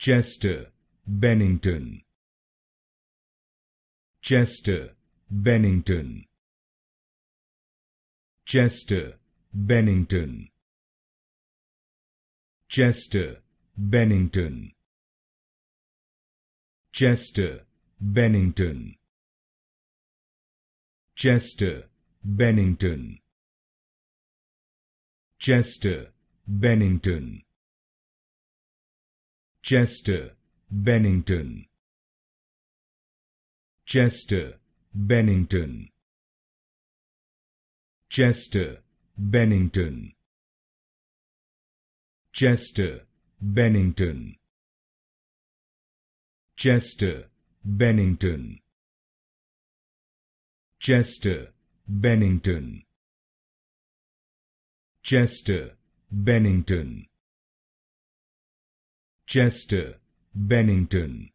Chester, Bennington. Chester, Bennington. Chester, Bennington. Chester, Bennington. Chester, Bennington. Chester, Bennington. Chester, Bennington. Chester, Bennington. Chester, Bennington. Chester, Bennington. Chester, Bennington. Chester, Bennington. Chester, Bennington. Chester, Bennington. Chester, Bennington.